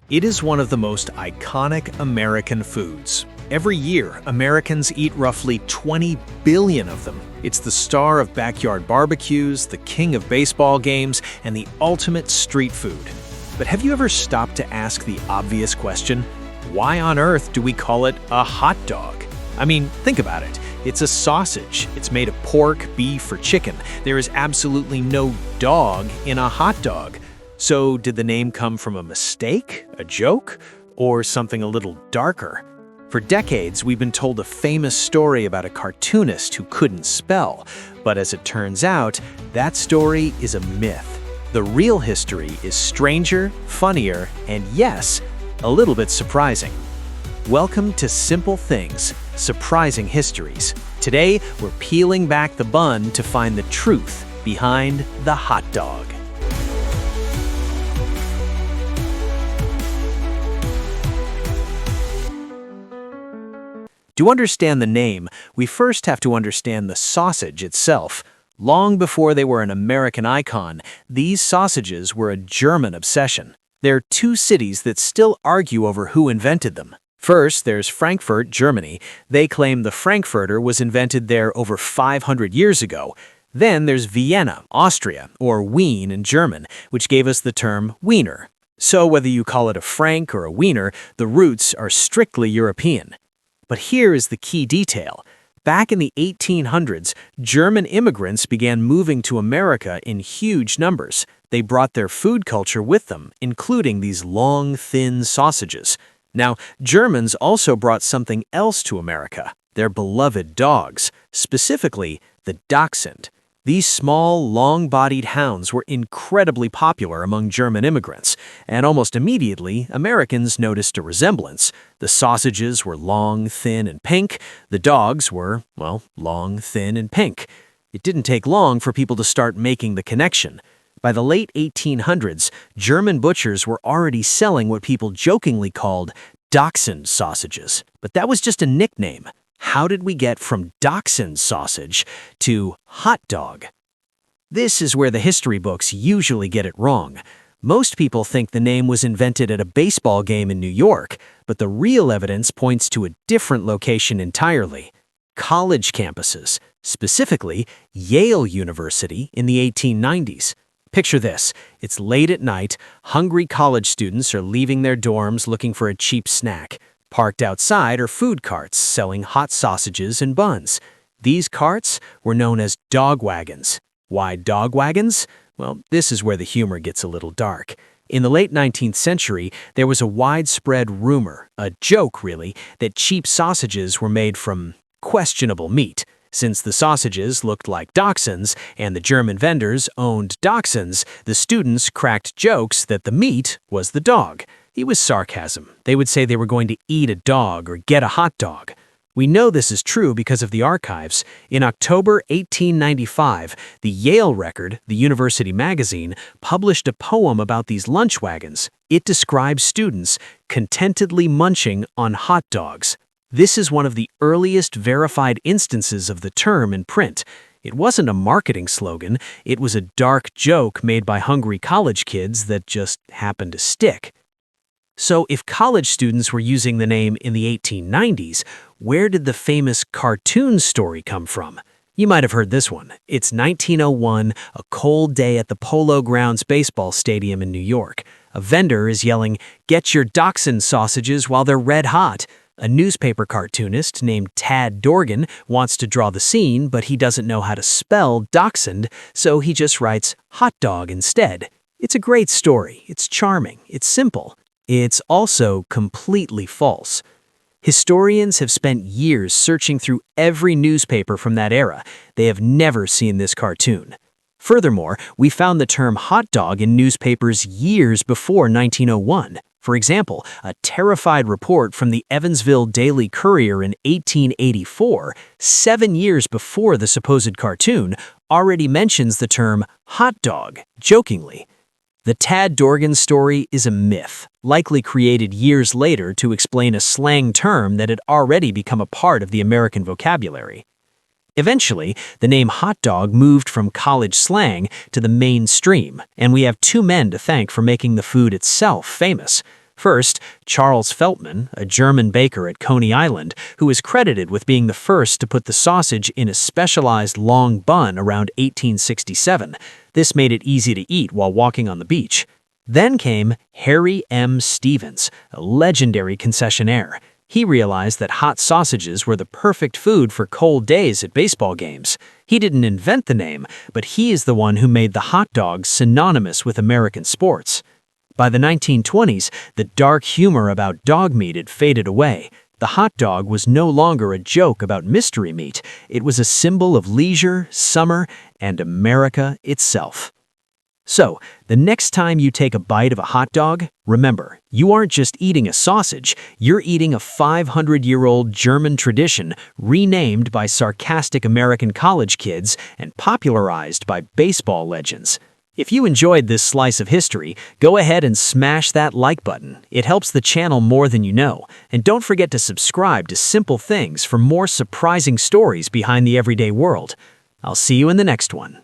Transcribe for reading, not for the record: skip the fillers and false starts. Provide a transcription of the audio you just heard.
It is one of the most iconic American foods. Every year, Americans eat roughly 20 billion of them. It's the star of backyard barbecues, the king of baseball games, and the ultimate street food. But have you ever stopped to ask the obvious question? Why on earth do we call it a hot dog? I mean, think about it. It's a sausage. It's made of pork, beef, or chicken. There is absolutely no dog in a hot dog. So did the name come from a mistake, a joke, or something a little darker? For decades, we've been told a famous story about a cartoonist who couldn't spell, but as it turns out, that story is a myth. The real history is stranger, funnier, and yes, a little bit surprising. Welcome to Simple Things Surprising Histories. Today, we're peeling back the bun to find the truth behind the hot dog. To understand the name, we first have to understand the sausage itself. Long before they were an American icon, these sausages were a German obsession. There are two cities that still argue over who invented them. First, there's Frankfurt, Germany. They claim the Frankfurter was invented there over 500 years ago. Then there's Vienna, Austria, or Wien in German, which gave us the term Wiener. So whether you call it a Frank or a Wiener, the roots are strictly European. But here is the key detail. Back in the 1800s, German immigrants began moving to America in huge numbers. They brought their food culture with them, including these long, thin sausages. Now, Germans also brought something else to America, their beloved dogs, specifically the Dachshund. These small, long-bodied hounds were incredibly popular among German immigrants, and almost immediately, Americans noticed a resemblance. The sausages were long, thin, and pink. The dogs were, well, long, thin, and pink. It didn't take long for people to start making the connection. By the late 1800s, German butchers were already selling what people jokingly called Dachshund sausages. But that was just a nickname. How did we get from Dachshund sausage to hot dog? This is where the history books usually get it wrong. Most people think the name was invented at a baseball game in New York, but the real evidence points to a different location entirely. College campuses, specifically Yale University in the 1890s. Picture this. It's late at night, hungry college students are leaving their dorms looking for a cheap snack. Parked outside are food carts selling hot sausages and buns. These carts were known as dog wagons. Why dog wagons? Well, this is where the humor gets a little dark. In the late 19th century, there was a widespread rumor, a joke really, that cheap sausages were made from questionable meat. Since the sausages looked like dachshunds and the German vendors owned dachshunds, the students cracked jokes that the meat was the dog. It was sarcasm. They would say they were going to eat a dog or get a hot dog. We know this is true because of the archives. In October 1895, the Yale Record, the university magazine, published a poem about these lunch wagons. It describes students contentedly munching on hot dogs. This is one of the earliest verified instances of the term in print. It wasn't a marketing slogan. It was a dark joke made by hungry college kids that just happened to stick. So if college students were using the name in the 1890s, where did the famous cartoon story come from? You might have heard this one. It's 1901, a cold day at the Polo Grounds baseball stadium in New York. A vendor is yelling, "Get your Dachshund sausages while they're red hot." A newspaper cartoonist named Tad Dorgan wants to draw the scene, but he doesn't know how to spell Dachshund, so he just writes hot dog instead. It's a great story. It's charming. It's simple. It's also completely false. Historians have spent years searching through every newspaper from that era. They have never seen this cartoon. Furthermore, we found the term hot dog in newspapers years before 1901. For example, a terrified report from the Evansville Daily Courier in 1884, 7 years before the supposed cartoon, already mentions the term hot dog, jokingly. The Tad Dorgan story is a myth, likely created years later to explain a slang term that had already become a part of the American vocabulary. Eventually, the name hot dog moved from college slang to the mainstream, and we have two men to thank for making the food itself famous. First, Charles Feltman, a German baker at Coney Island, who is credited with being the first to put the sausage in a specialized long bun around 1867. This made it easy to eat while walking on the beach. Then came Harry M. Stevens, a legendary concessionaire. He realized that hot sausages were the perfect food for cold days at baseball games. He didn't invent the name, but he is the one who made the hot dog synonymous with American sports. By the 1920s, the dark humor about dog meat had faded away. The hot dog was no longer a joke about mystery meat. It was a symbol of leisure, summer, and America itself. So, the next time you take a bite of a hot dog, remember, you aren't just eating a sausage, you're eating a 500-year-old German tradition renamed by sarcastic American college kids and popularized by baseball legends. If you enjoyed this slice of history, go ahead and smash that like button. It helps the channel more than you know. And don't forget to subscribe to Simple Things for more surprising stories behind the everyday world. I'll see you in the next one.